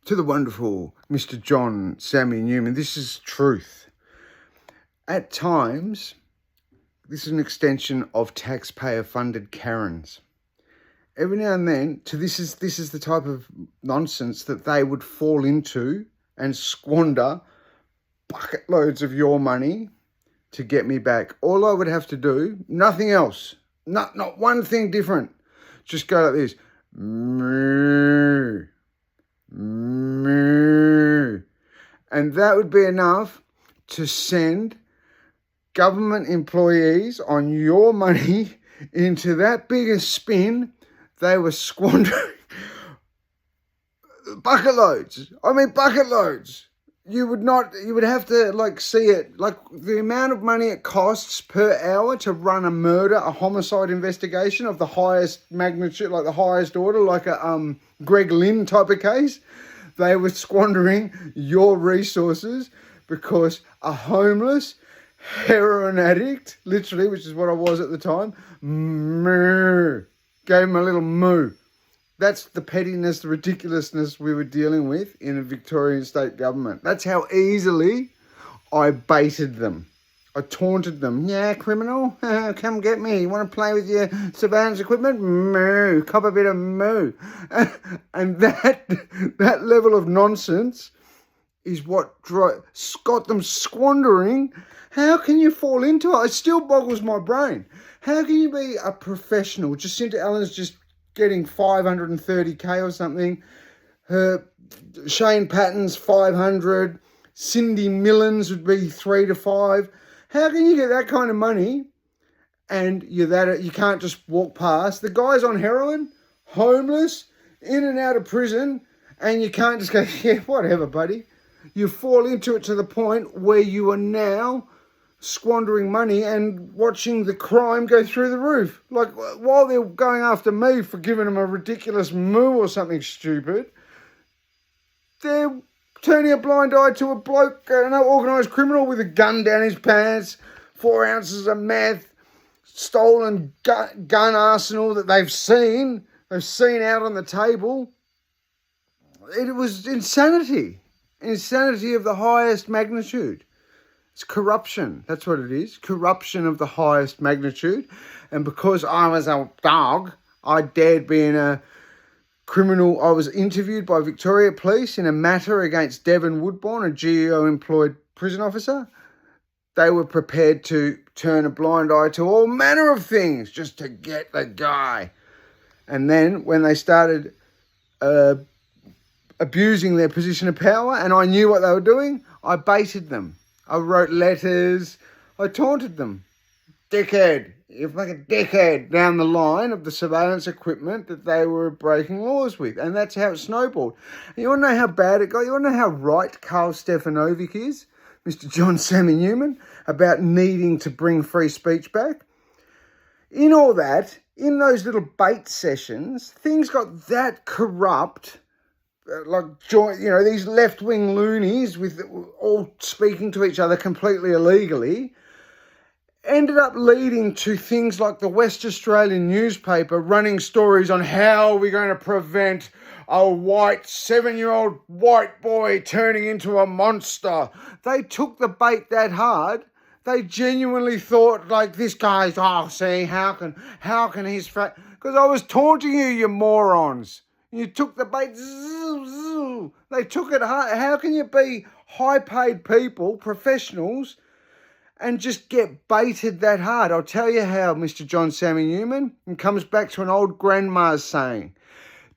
to the wonderful Mr. John Sammy Newman. This is truth. At times, this is an extension of taxpayer-funded Karens. Every now and then, this is the type of nonsense that they would fall into and squander bucket loads of your money to get me back. All I would have to do, nothing else, not one thing different, just go like this. Moo, moo. And that would be enough to send government employees on your money into that biggest spin. They were squandering bucket loads. I mean, bucket loads. You would have to see it, the amount of money it costs per hour to run a murder, a homicide investigation of the highest magnitude, like the highest order, like a Greg Lynn type of case. They were squandering your resources because a homeless heroin addict, literally, which is what I was at the time, gave him a little moo. That's the pettiness, the ridiculousness we were dealing with in a Victorian state government. That's how easily I baited them. I taunted them. Yeah, criminal, come get me. You want to play with your surveillance equipment? Moo, cop a bit of moo. And that level of nonsense is what got them squandering. How can you fall into it? It still boggles my brain. How can you be a professional? Jacinta Allen's just getting 530k or something. Shane Patton's 500. Cindy Millens would be 3 to 5. How can you get that kind of money and you can't just walk past? The guy's on heroin, homeless, in and out of prison, and you can't just go, yeah, whatever, buddy. You fall into it to the point where you are now squandering money and watching the crime go through the roof. While they're going after me for giving them a ridiculous moo or something stupid, they're turning a blind eye to a bloke, an organised criminal with a gun down his pants, 4 ounces of meth, stolen gun arsenal that they've seen out on the table. It was insanity of the highest magnitude. It's corruption. That's what it is. Corruption of the highest magnitude. And because I was a dog, I dared be in a criminal. I was interviewed by Victoria Police in a matter against Devon Woodbourne, a GEO-employed prison officer. They were prepared to turn a blind eye to all manner of things just to get the guy. And then when they started abusing their position of power, and I knew what they were doing, I baited them. I wrote letters. I taunted them. Dickhead. You're like a dickhead down the line of the surveillance equipment that they were breaking laws with. And that's how it snowballed. And you want to know how bad it got? You want to know how right Karl Stefanovic is, Mr. John Sammy Newman, about needing to bring free speech back? In all that, in those little bait sessions, things got that corrupt. These left-wing loonies with all speaking to each other completely illegally, ended up leading to things like the West Australian newspaper running stories on how we're going to prevent a 7-year-old white boy turning into a monster. They took the bait that hard. They genuinely thought, this guy's, how can his because I was taunting you morons. You took the bait. They took it hard. How can you be high-paid people, professionals, and just get baited that hard? I'll tell you how, Mr. John Sammy Newman. It comes back to an old grandma's saying,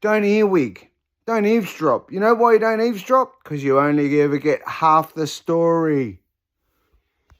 don't earwig, don't eavesdrop. You know why you don't eavesdrop? Because you only ever get half the story.